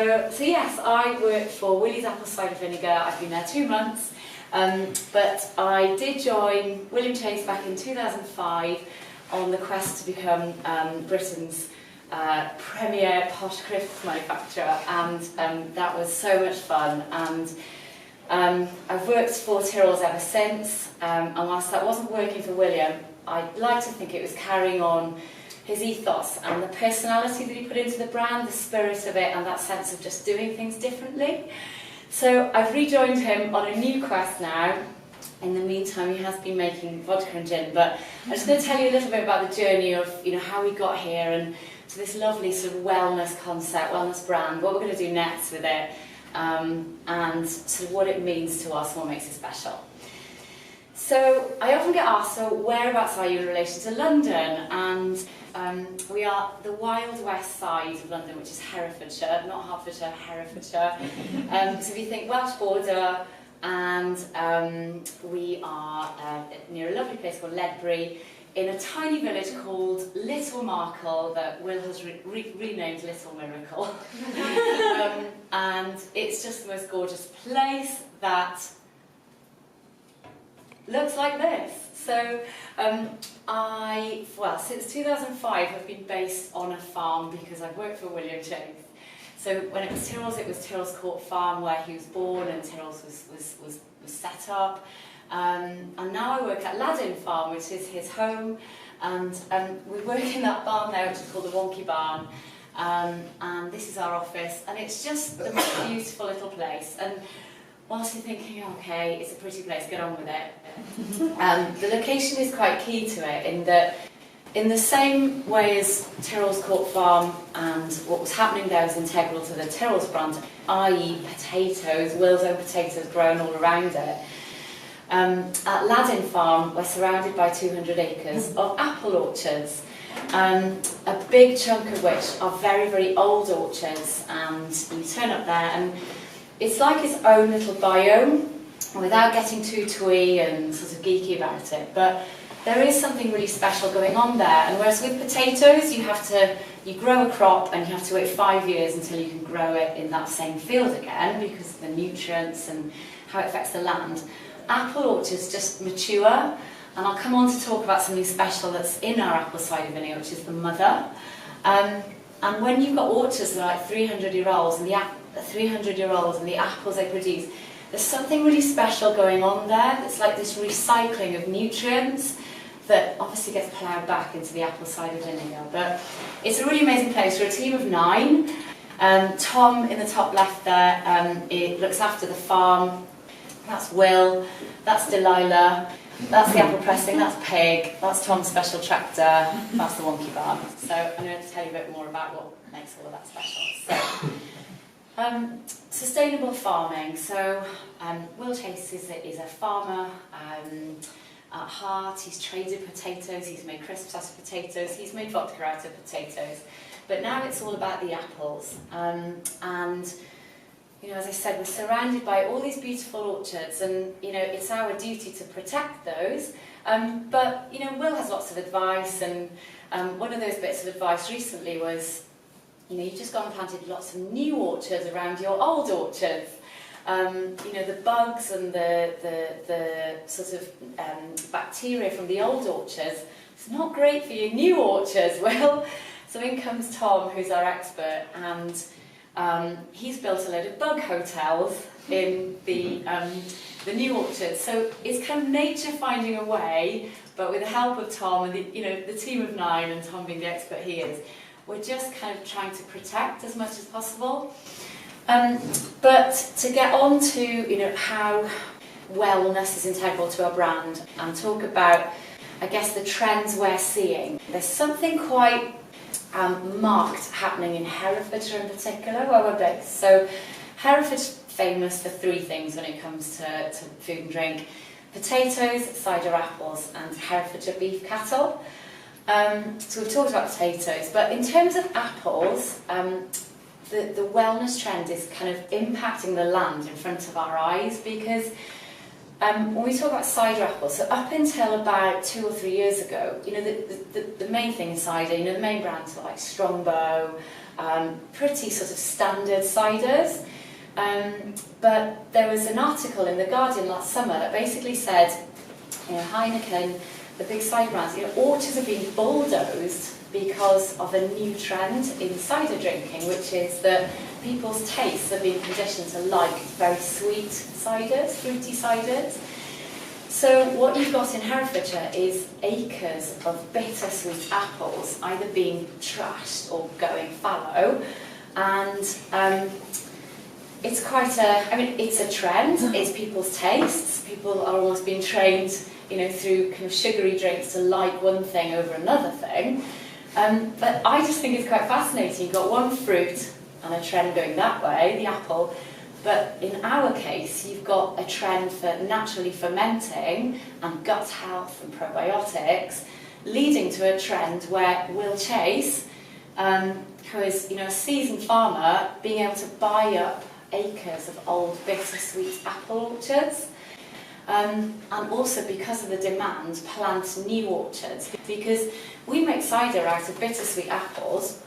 So yes, I work for Willy's Apple Cider Vinegar. I've been there 2 months, but I did join William Chase back in 2005 on the quest to become Britain's premier posh crisps manufacturer, and that was so much fun. And I've worked for Tyrrell's ever since, and whilst that wasn't working for William, I'd like to think it was carrying on his ethos and the personality that he put into the brand, the spirit of it, and that sense of just doing things differently. So I've rejoined him on a new quest now. In the meantime, he has been making vodka and gin, but I'm just going to tell you a little bit about the journey of how we got here and to this lovely sort of wellness concept, wellness brand, what we're going to do next with it, and sort of what it means to us and what makes it special. So I often get asked, so whereabouts are you in relation to London? And we are the wild west side of London, which is Herefordshire, not Hertfordshire, Herefordshire. So if you think Welsh border, and we are near a lovely place called Ledbury, in a tiny village called Little Markle that Will has renamed Little Miracle. And it's just the most gorgeous place that looks like this. So since 2005 I've been based on a farm because I've worked for William Chase. So when it was Tyrrell's Court Farm where he was born and Tyrrell's was set up. And now I work at Ladin Farm, which is his home, and we work in that barn there, which is called the Wonky Barn, and this is our office, and it's just the most beautiful little place. And whilst you're thinking, okay, it's a pretty place, get on with it, the location is quite key to it, in that in the same way as Tyrrell's Court Farm and what was happening there was integral to the Tyrrell's brand, i.e. potatoes, Will's own potatoes grown all around it. At Ladin Farm, we're surrounded by 200 acres of apple orchards, a big chunk of which are very, very old orchards, and you turn up there and it's like its own little biome, without getting too twee and sort of geeky about it, but there is something really special going on there. And whereas with potatoes, you grow a crop and you have to wait 5 years until you can grow it in that same field again because of the nutrients and how it affects the land. Apple orchards just mature, and I'll come on to talk about something special that's in our apple cider vinegar, which is the mother. And when you've got orchards that are like 300-year-olds and the apples they produce, there's something really special going on there. It's like this recycling of nutrients that obviously gets ploughed back into the apple cider vinegar. But it's a really amazing place. We're a team of 9. Tom in the top left there, it looks after the farm. That's Will, that's Delilah, that's the apple pressing, that's Pig, that's Tom's special tractor, that's the Wonky Barn. So I'm going to tell you a bit more about what makes all of that special. So, sustainable farming. So Will Chase is a farmer at heart. He's traded potatoes, he's made crisps out of potatoes, he's made vodka out of potatoes. But now it's all about the apples. And as I said, we're surrounded by all these beautiful orchards, and it's our duty to protect those. But Will has lots of advice, and one of those bits of advice recently was, you've just gone and planted lots of new orchards around your old orchards. The bugs and the sort of bacteria from the old orchards, it's not great for your new orchards, Will. So in comes Tom, who's our expert, and he's built a load of bug hotels in the new orchard. So it's kind of nature finding a way, but with the help of Tom and the team of 9, and Tom being the expert he is, we're just kind of trying to protect as much as possible. But to get on to how wellness is integral to our brand and talk about, I guess, the trends we're seeing, there's something quite marked happening in Herefordshire in particular, where we're based. So Hereford's famous for 3 things when it comes to food and drink: potatoes, cider apples, and Herefordshire beef cattle. So we've talked about potatoes, but in terms of apples, the wellness trend is kind of impacting the land in front of our eyes, because when we talk about cider apples, so up until about 2 or 3 years ago, you know, the main thing in cider, you know, the main brands were like Strongbow, pretty sort of standard ciders. But there was an article in The Guardian last summer that basically said, you know, Heineken, the big cider brands, you know, orchards are being bulldozed because of a new trend in cider drinking, which is that people's tastes are being conditioned to like very sweet ciders, fruity ciders. So what you've got in Herefordshire is acres of bittersweet apples either being trashed or going fallow, and it's quite a, I mean, it's a trend, it's people's tastes. People are almost being trained, you know, through kind of sugary drinks to like one thing over another thing. But I just think it's quite fascinating. You've got one fruit and a trend going that way, the apple, but in our case, you've got a trend for naturally fermenting and gut health and probiotics, leading to a trend where Will Chase, who is, you know, a seasoned farmer, being able to buy up acres of old bittersweet apple orchards, and also because of the demand, plant new orchards, because we make cider out of bittersweet apples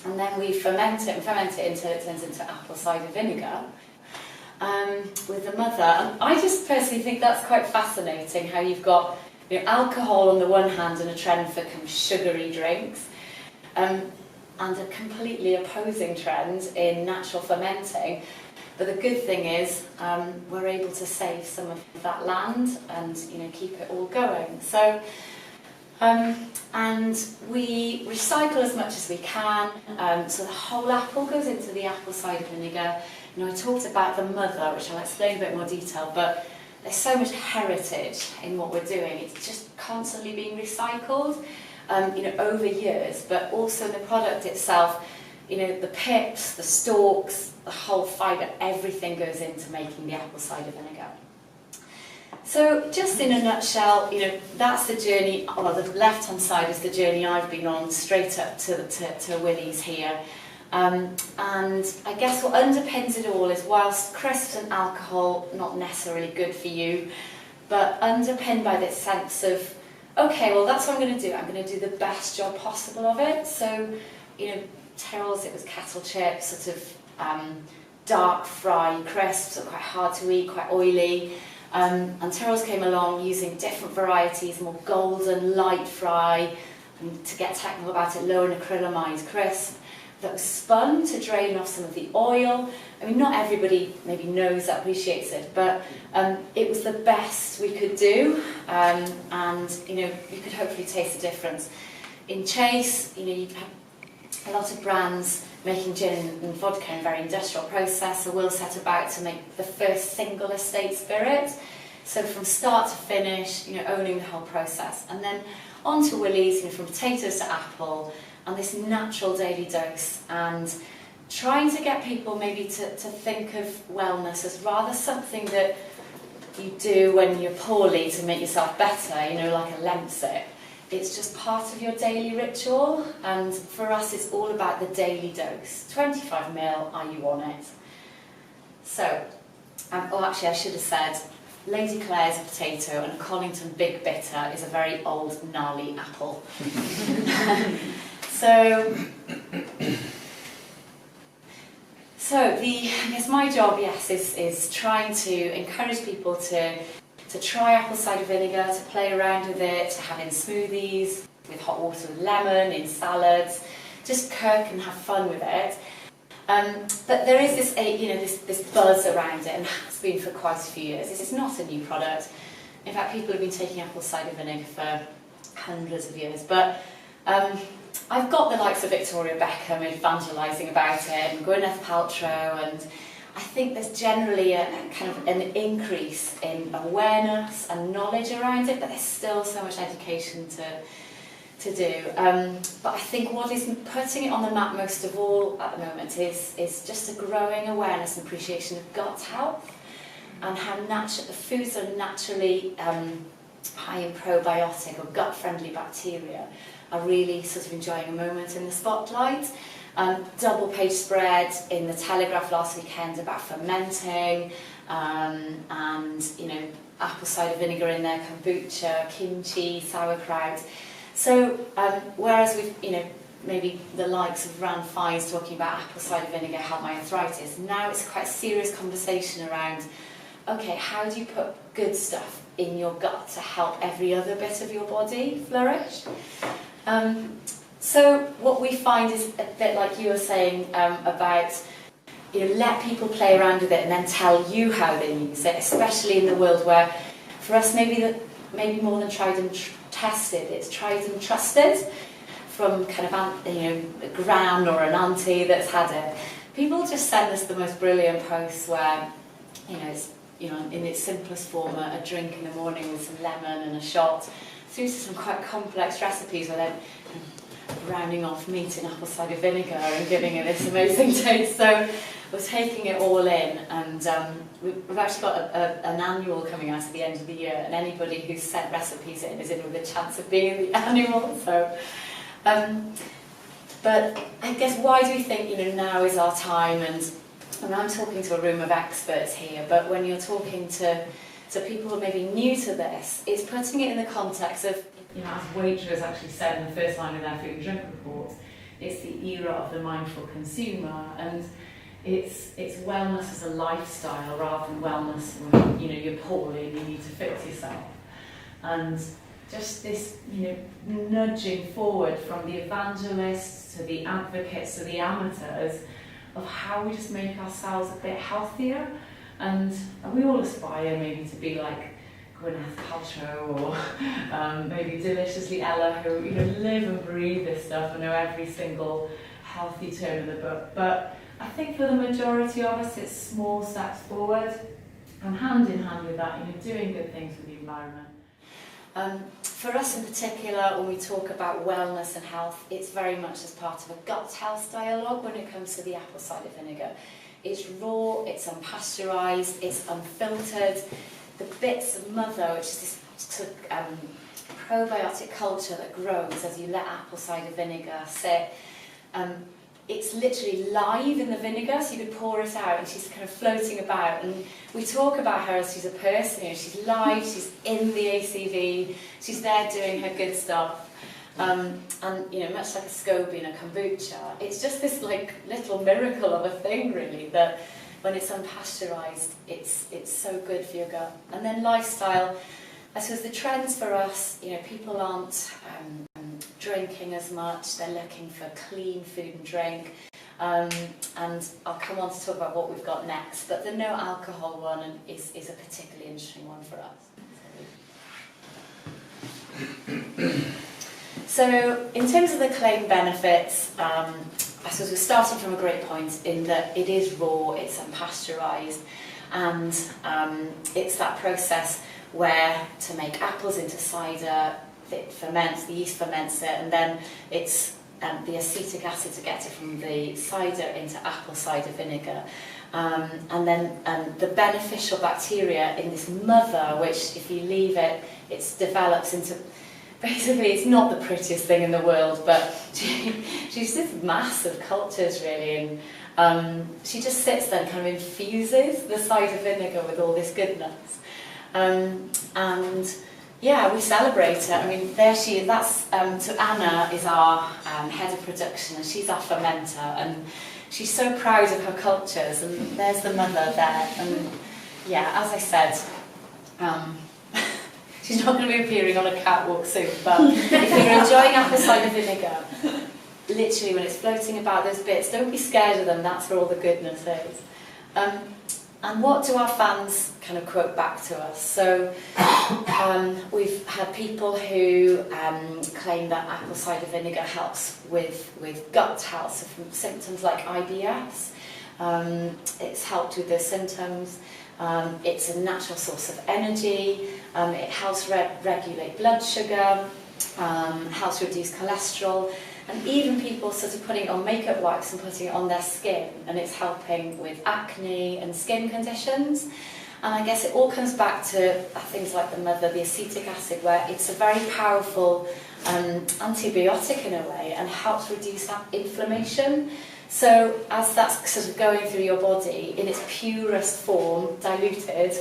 and then we ferment it until it turns into apple cider vinegar with the mother. And I just personally think that's quite fascinating, how you've got, you know, alcohol on the one hand and a trend for kind of sugary drinks, and a completely opposing trend in natural fermenting. But the good thing is we're able to save some of that land and, you know, keep it all going. So, and we recycle as much as we can. So the whole apple goes into the apple cider vinegar. You know, I talked about the mother, which I'll explain in a bit more detail, but there's so much heritage in what we're doing. It's just constantly being recycled, you know, over years, but also the product itself. You know, the pips, the stalks, the whole fibre, everything goes into making the apple cider vinegar. So just in a nutshell, you know, that's the journey. Well, the left-hand side is the journey I've been on, straight up to Willy's here. And I guess what underpins it all is, whilst crisps and alcohol, not necessarily good for you, but underpinned by this sense of, okay, well, that's what I'm going to do. I'm going to do the best job possible of it. So, you know, Tyrell's, it was kettle chips, sort of dark fry crisps, so quite hard to eat, quite oily. And Tyrell's came along using different varieties, more golden, light fry, and to get technical about it, low in acrylamide crisp that was spun to drain off some of the oil. I mean, not everybody maybe knows that, appreciates it, but it was the best we could do, and you know, you could hopefully taste the difference. In Chase, you know, you have a lot of brands making gin and vodka in a very industrial process, so Will set about to make the first single estate spirit. So from start to finish, you know, owning the whole process. And then on to Willy's, you know, from potatoes to apple, and this natural daily dose, and trying to get people maybe to think of wellness as rather something that you do when you're poorly to make yourself better, you know, like a Lemsip. It's just part of your daily ritual, and for us it's all about the daily dose. 25 ml, are you on it? So, oh actually I should have said, Lady Clare's a potato and a Collington Big Bitter is a very old, gnarly apple. So I guess my job, yes, is trying to encourage people to try apple cider vinegar, to play around with it, to have in smoothies, with hot water with lemon, in salads, just kirk and have fun with it. But there is this, you know, this buzz around it, and has been for quite a few years. It's not a new product. In fact, people have been taking apple cider vinegar for hundreds of years. But I've got the likes of Victoria Beckham evangelising about it, and Gwyneth Paltrow, and I think there's generally a kind of an increase in awareness and knowledge around it, but there's still so much education to do. But I think what is putting it on the map most of all at the moment is just a growing awareness and appreciation of gut health, and how the foods are naturally high in probiotic or gut-friendly bacteria are really sort of enjoying a moment in the spotlight. Double-page spread in the Telegraph last weekend about fermenting, and you know, apple cider vinegar in their kombucha, kimchi, sauerkraut. So whereas we've, maybe the likes of Rand Fines talking about apple cider vinegar help my arthritis, now it's quite a serious conversation around, okay, how do you put good stuff in your gut to help every other bit of your body flourish? So what we find is a bit like you were saying about, let people play around with it and then tell you how they use it, especially in the world where, for us, maybe more than tried and tested, it's tried and trusted from kind of a gran or an auntie that's had it. People just send us the most brilliant posts where, it's in its simplest form, a drink in the morning with some lemon and a shot, through to some quite complex recipes where they're browning off meat in apple cider vinegar and giving it this amazing taste. So we're taking it all in, and we've actually got an annual coming out at the end of the year, and anybody who's sent recipes in is in with a chance of being in the annual. So, but I guess why do we think now is our time? And I'm talking to a room of experts here, but when you're talking to people who are maybe new to this, it's putting it in the context of, as Waitrose actually said in the first line of their food and drink report, it's the era of the mindful consumer, and it's wellness as a lifestyle rather than wellness when you're poorly and you need to fix yourself. And just this nudging forward from the evangelists to the advocates to the amateurs of how we just make ourselves a bit healthier. And we all aspire maybe to be like Gwyneth Paltrow or maybe Deliciously Ella, who live and breathe this stuff and know every single healthy term in the book. But I think for the majority of us, it's small steps forward, and hand in hand with that, doing good things for the environment. For us in particular, when we talk about wellness and health, it's very much as part of a gut health dialogue when it comes to the apple cider vinegar. It's raw, it's unpasteurised, it's unfiltered. The bits of mother, which is this sort of, probiotic culture that grows as you let apple cider vinegar sit, it's literally live in the vinegar, so you could pour it out and she's kind of floating about. And we talk about her as she's a person, she's live, she's in the ACV, she's there doing her good stuff. And much like a SCOBY and a kombucha, it's just this little miracle of a thing really, that when it's unpasteurised, it's so good for your gut. And then lifestyle, I suppose the trends for us, people aren't drinking as much, they're looking for clean food and drink. And I'll come on to talk about what we've got next, but the no alcohol one is a particularly interesting one for us. So in terms of the claimed benefits, I suppose we're starting from a great point in that it is raw, it's unpasteurised, and it's that process where to make apples into cider, it ferments, the yeast ferments it, and then it's the acetic acid to get it from the cider into apple cider vinegar. And then the beneficial bacteria in this mother, which if you leave it, it develops into, basically it's not the prettiest thing in the world, but she's this massive cultures really, and she just sits there and kind of infuses the cider vinegar with all this goodness. And yeah, we celebrate it. I mean, there she is. That's so Anna is our head of production, and she's our fermenter, and she's so proud of her cultures. And there's the mother there. And yeah, as I said, she's not going to be appearing on a catwalk soon. But if you're enjoying apple cider vinegar, literally when it's floating about those bits, don't be scared of them. That's where all the goodness is. And what do our fans kind of quote back to us? So we've had people who claim that apple cider vinegar helps with gut health, so from symptoms like IBS. It's helped with the symptoms. It's a natural source of energy. It helps regulate blood sugar, helps reduce cholesterol. And even people sort of putting it on makeup wax and putting it on their skin, and it's helping with acne and skin conditions. And I guess it all comes back to things like the mother, the acetic acid, where it's a very powerful antibiotic in a way, and helps reduce that inflammation. So as that's sort of going through your body in its purest form, diluted,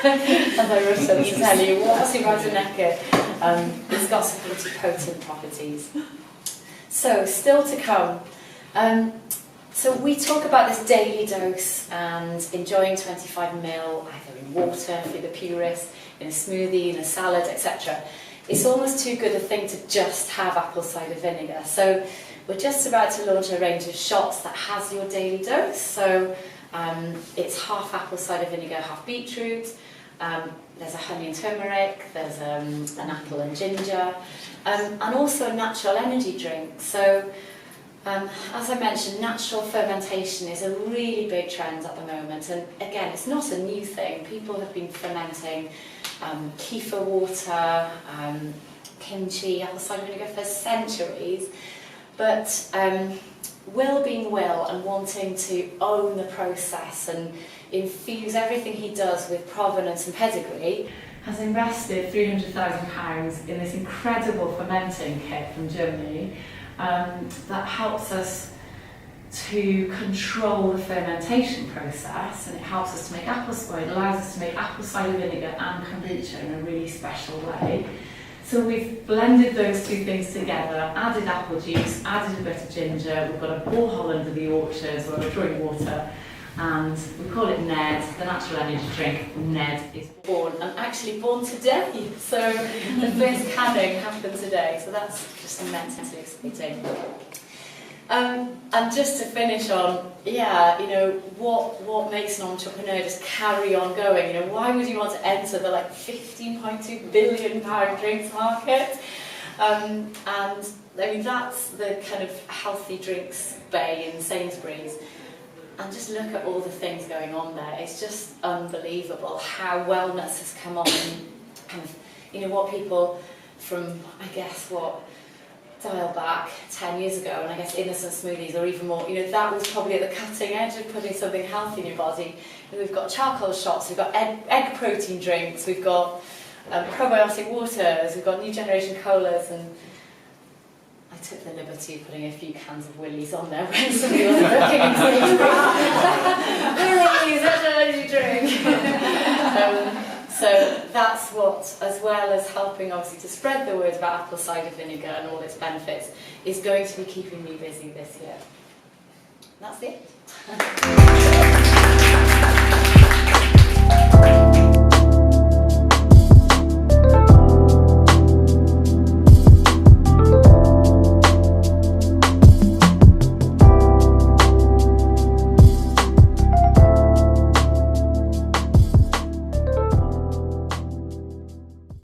as I was to tell you, what's about to neck it, it's got some pretty potent properties. So still to come. So we talk about this daily dose and enjoying 25 ml either in water for the purist, in a smoothie, in a salad, etc. It's almost too good a thing to just have apple cider vinegar. So we're just about to launch a range of shots that has your daily dose. So it's half apple cider vinegar, half beetroot. There's a honey and turmeric, there's an apple and ginger, and also a natural energy drink. So as I mentioned, natural fermentation is a really big trend at the moment, and again, it's not a new thing. People have been fermenting kefir water, kimchi, apple cider vinegar for centuries, but Will being Will and wanting to own the process and infuse everything he does with provenance and pedigree, has invested £300,000 in this incredible fermenting kit from Germany that helps us to control the fermentation process, and it helps us to make apple cider. It allows us to make apple cider vinegar and kombucha in a really special way. So we've blended those two things together, added apple juice, added a bit of ginger, we've got a borehole under the orchards where we're drawing water, and we call it Ned, the natural energy drink. Ned is born, and actually born today. So the first canning happened today, so that's just immensely exciting. And just to finish on, yeah, you know, what makes an entrepreneur just carry on going? You know, why would you want to enter the like £15.2 billion drinks market? And I mean, that's the kind of healthy drinks bay in Sainsbury's. And just look at all the things going on there. It's just unbelievable how wellness has come on. Kind of, you know, what people from, I guess, dial back 10 years ago, and I guess innocent smoothies or even more, you know, that was probably at the cutting edge of putting something healthy in your body. And we've got charcoal shots, we've got egg protein drinks, we've got probiotic waters, we've got new generation colas, and I took the liberty of putting a few cans of Willy's on there when somebody was looking and saying, Willy's, that's an energy drink. So that's what, as well as helping obviously to spread the word about apple cider vinegar and all its benefits, is going to be keeping me busy this year. And that's it.